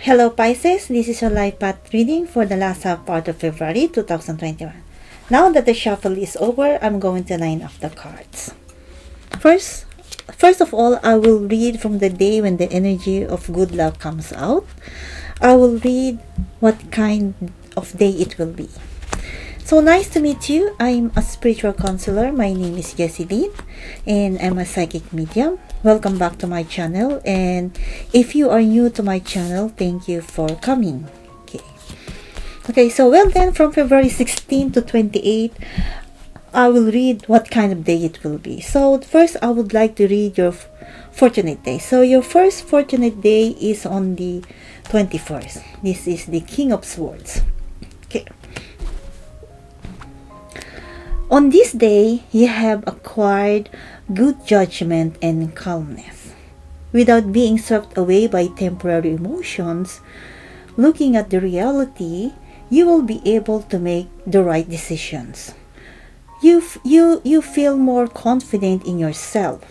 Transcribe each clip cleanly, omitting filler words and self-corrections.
Hello Pisces, this is your life path reading for the last half part of February 2021. Now that the shuffle is over, I'm going to line up the cards. First of all, I will read from the day when the energy of good luck comes out. I will read what kind of day it will be. So nice to meet you. I'm a spiritual counselor. My name is Jessie Lynn and I'm a psychic medium. Welcome back to my channel, and if you are new to my channel, thank you for coming. Okay, so well then, from February 16 to 28, I will read what kind of day it will be. So first, I would like to read your fortunate day. So your first fortunate day is on the 21st. This is the King of Swords. Okay. On this day, you have acquired good judgment and calmness. Without being swept away by temporary emotions, looking at the reality, you will be able to make the right decisions. You feel more confident in yourself.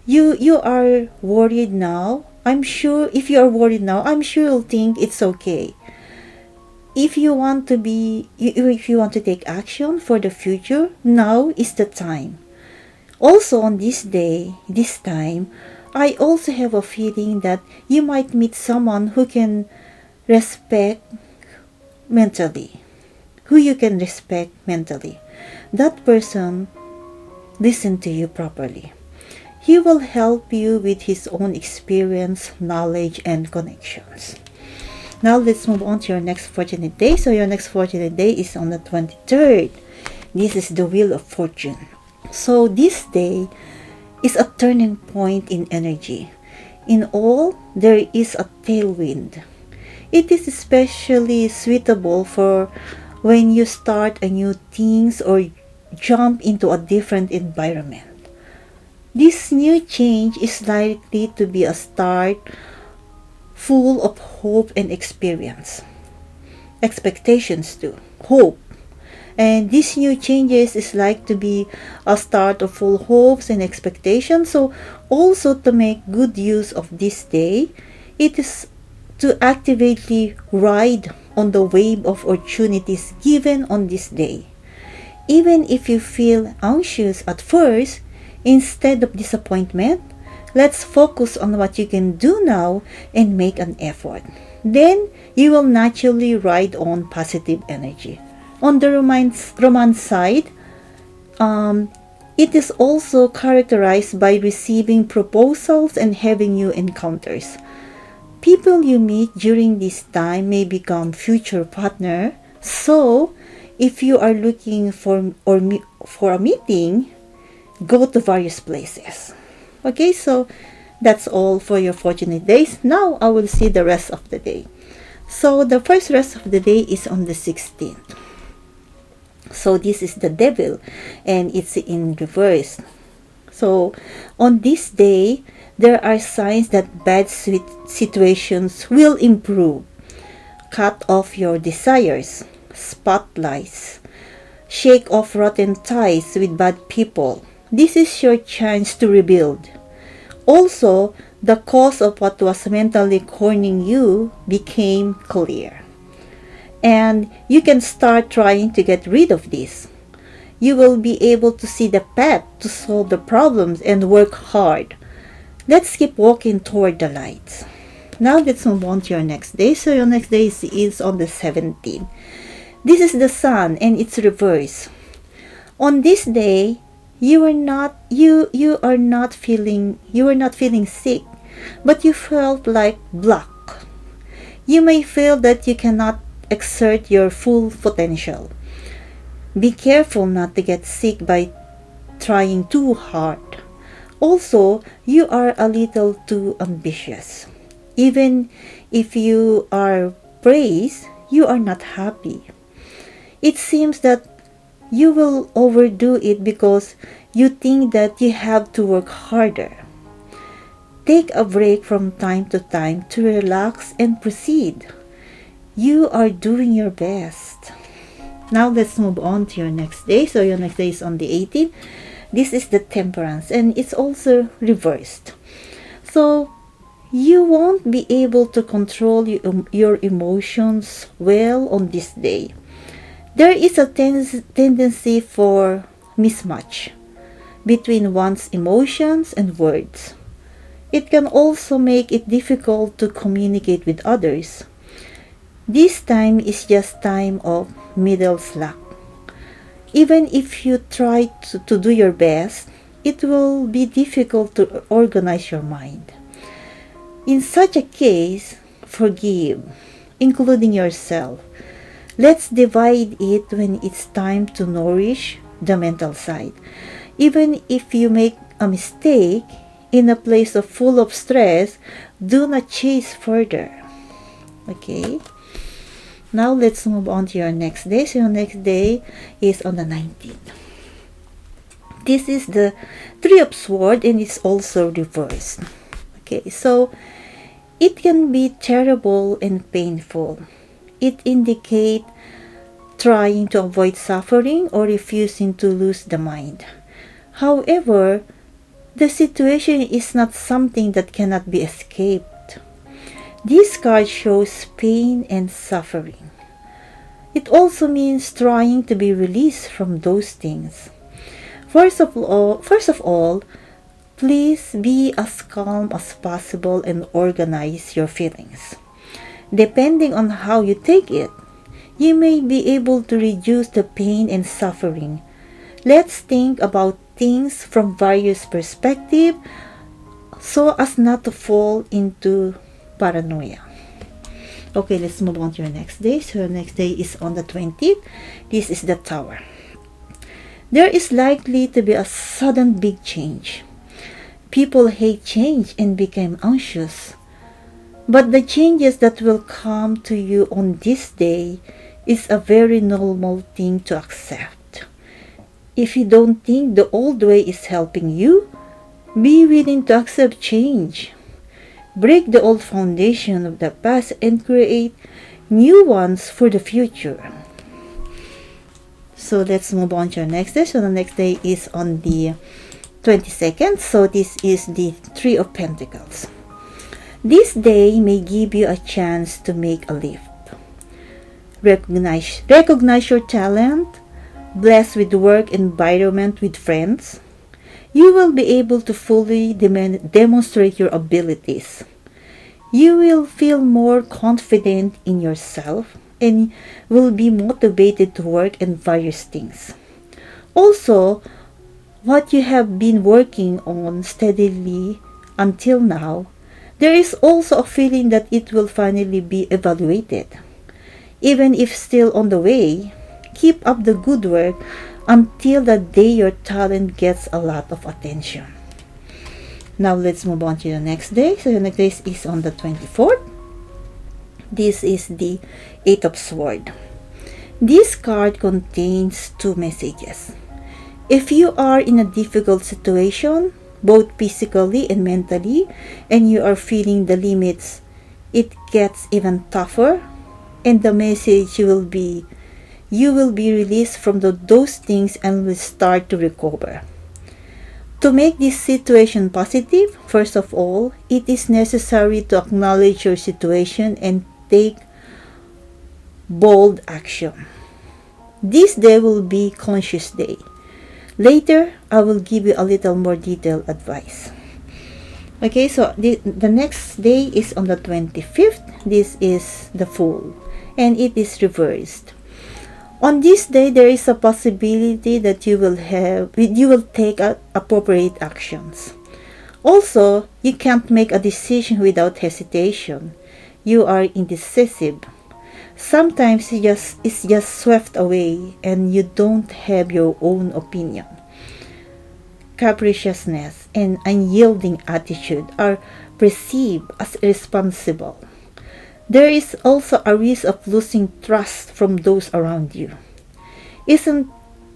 You are worried now. I'm sure if you are worried now, I'm sure you'll think it's okay. If you want to take action for the future, now is the time. Also on this time, I also have a feeling that you might meet someone who can respect mentally. Who you can respect mentally. That person listen to you properly. He will help you with his own experience, knowledge, and connections. Now let's move on to your next fortunate day. So your next fortunate day is on the 23rd. This is the Wheel of Fortune. So this day is a turning point in energy. In all, there is a tailwind. It is especially suitable for when you start a new things or jump into a different environment. This new change is likely to be a start full of hope and expectations too, hope. And these new changes is like to be a start of full hopes and expectations. So also to make good use of this day, it is to actively ride on the wave of opportunities given on this day. Even if you feel anxious at first, instead of disappointment, let's focus on what you can do now and make an effort. Then you will naturally ride on positive energy. On the romance side, it is also characterized by receiving proposals and having new encounters. People you meet during this time may become future partner. So, if you are looking for a meeting, go to various places. Okay, so that's all for your fortunate days. Now I will see the rest of the day. So the first rest of the day is on the 16th. So this is the Devil and it's in reverse. So on this day, there are signs that bad situations will improve. Cut off your desires, spotlights, shake off rotten ties with bad people. This is your chance to rebuild. Also, the cause of what was mentally cornering you became clear. And you can start trying to get rid of this. You will be able to see the path to solve the problems and work hard. Let's keep walking toward the light. Now let's move on to your next day. So your next day is on the 17th. This is the Sun and it's reverse. On this day, you were not feeling sick, but you felt like block. You may feel that you cannot exert your full potential. Be careful not to get sick by trying too hard. Also, you are a little too ambitious. Even if you are praised, you are not happy. It seems that you will overdo it because you think that you have to work harder. Take a break from time to time to relax and proceed. You are doing your best. Now let's move on to your next day. So your next day is on the 18th. This is the Temperance and it's also reversed. So You won't be able to control your emotions well on this day. There is a tendency for mismatch between one's emotions and words. It can also make it difficult to communicate with others. This time is just time of middle slack. Even if you try to do your best, it will be difficult to organize your mind. In such a case, forgive, including yourself. Let's divide it when it's time to nourish the mental side. Even if you make a mistake in a place full of stress, do not chase further. Okay? Now let's move on to your next day. So your next day is on the 19th. This is the Three of Swords and it's also reversed. Okay, so it can be terrible and painful. It indicates trying to avoid suffering or refusing to lose the mind. However, the situation is not something that cannot be escaped. This card shows pain and suffering. It also means trying to be released from those things. First of all, please be as calm as possible and organize your feelings. Depending on how you take it, you may be able to reduce the pain and suffering. Let's think about things from various perspectives so as not to fall into paranoia. Okay, let's move on to your next day. So your next day is on the 20th. This is the Tower. There is likely to be a sudden big change. People hate change and become anxious. But the changes that will come to you on this day is a very normal thing to accept. If you don't think the old way is helping you, be willing to accept change. Break the old foundation of the past and create new ones for the future. So let's move on to our next day. So the next day is on the 22nd. So this is the Three of Pentacles. This day may give you a chance to make a lift. Recognize your talent. Blessed with work environment with friends. You will be able to fully demonstrate your abilities. You will feel more confident in yourself and will be motivated to work in various things. Also, what you have been working on steadily until now, there is also a feeling that it will finally be evaluated. Even if still on the way, keep up the good work until the day your talent gets a lot of attention. Now let's move on to the next day. So the next day is on the 24th. This is the Eight of Swords. This card contains two messages. If you are in a difficult situation, both physically and mentally, and you are feeling the limits, it gets even tougher, and the message will be, you will be released from those things and will start to recover. To make this situation positive, first of all, it is necessary to acknowledge your situation and take bold action. This day will be conscious day. Later, I will give you a little more detailed advice. Okay, so the next day is on the 25th. This is the Fool, and it is reversed. On this day, there is a possibility that you will take appropriate actions. Also, you can't make a decision without hesitation. You are indecisive. Sometimes it's just swept away and you don't have your own opinion. Capriciousness and unyielding attitude are perceived as irresponsible. There is also a risk of losing trust from those around you. Isn't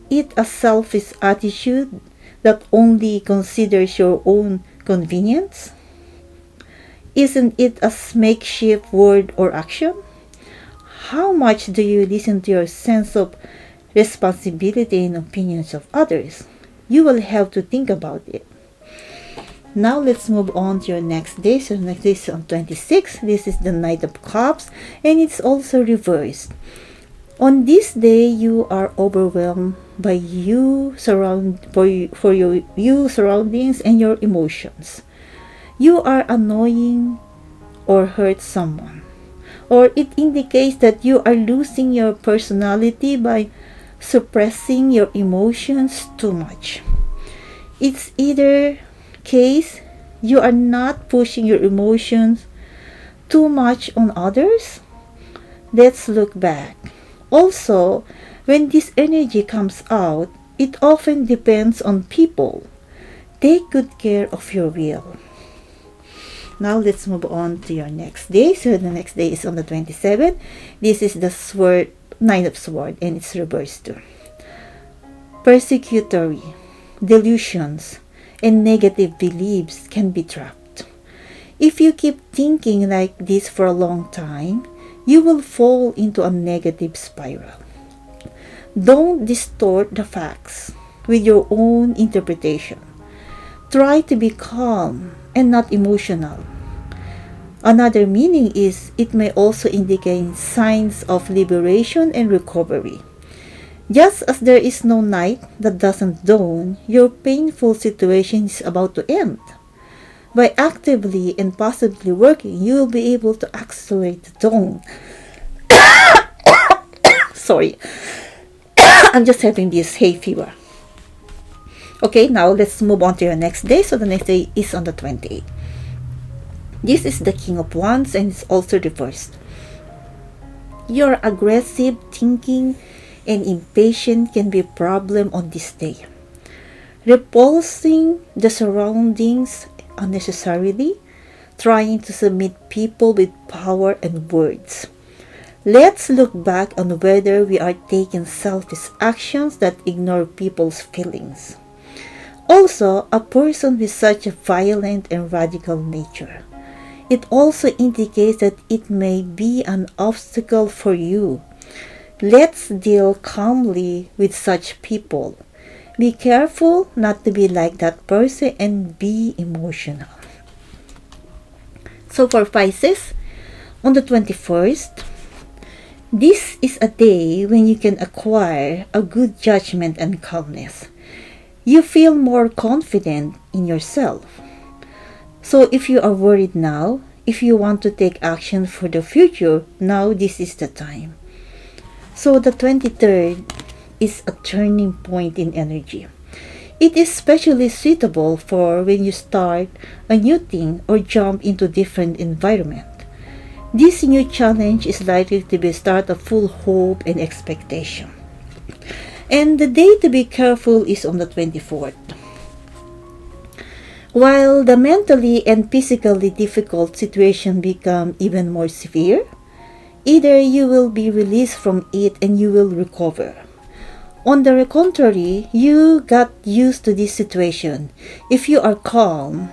it a selfish attitude that only considers your own convenience? Isn't it a makeshift word or action? How much do you listen to your sense of responsibility and opinions of others? You will have to think about it. Now let's move on to your next day. So next day is on 26. This is the Knight of Cups, and it's also reversed. On this day, you are overwhelmed by you surroundings and your emotions. You are annoying or hurt someone, or it indicates that you are losing your personality by suppressing your emotions too much. It's either case you are not pushing your emotions too much on others. Let's look back. Also, when this energy comes out, it often depends on people. Take good care of your will. Now let's move on to your next day. So the next day is on the 27th. This is the sword, Nine of Swords, and it's reversed too. Persecutory, delusions, and negative beliefs can be trapped. If you keep thinking like this for a long time, you will fall into a negative spiral. Don't distort the facts with your own interpretation. Try to be calm and not emotional. Another meaning is it may also indicate signs of liberation and recovery. Just as there is no night that doesn't dawn, your painful situation is about to end. By actively and positively working, you will be able to accelerate the dawn. Sorry, I'm just having this hay fever. Okay, now let's move on to your next day. So the next day is on the 28th. This is the King of Wands, and it's also reversed. Your aggressive thinking and impatient can be a problem on this day. Repulsing the surroundings unnecessarily, trying to submit people with power and words. Let's look back on whether we are taking selfish actions that ignore people's feelings. Also, a person with such a violent and radical nature. It also indicates that it may be an obstacle for you. Let's deal calmly with such people. Be careful not to be like that person and be emotional. So for Pisces, on the 21st, this is a day when you can acquire a good judgment and calmness. You feel more confident in yourself. So if you are worried now, if you want to take action for the future, now this is the time. So the 23rd is a turning point in energy. It is especially suitable for when you start a new thing or jump into different environment. This new challenge is likely to be a start of full hope and expectation. And the day to be careful is on the 24th. While the mentally and physically difficult situation become even more severe, either you will be released from it and you will recover. On the contrary, you got used to this situation. If you are calm,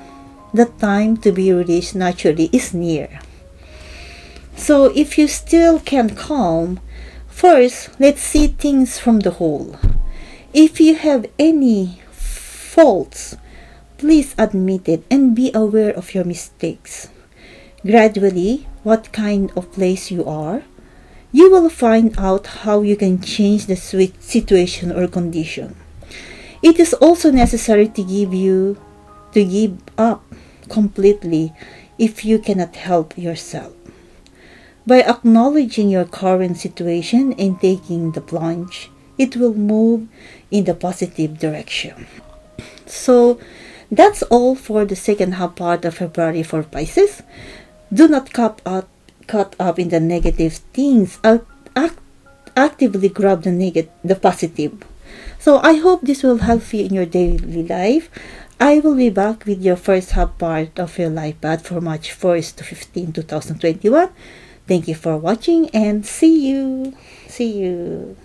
the time to be released naturally is near. So if you still can't calm, first let's see things from the whole. If you have any faults, please admit it and be aware of your mistakes. Gradually, what kind of place you are, you will find out how you can change the situation or condition. It is also necessary to give up completely if you cannot help yourself. By acknowledging your current situation and taking the plunge, it will move in the positive direction. So that's all for the second half part of February for Pisces. Do not caught up in the negative things. Actively grab the positive. So I hope this will help you in your daily life. I will be back with your first half part of your life path for March 1st to 15, 2021. Thank you for watching and see you. See you.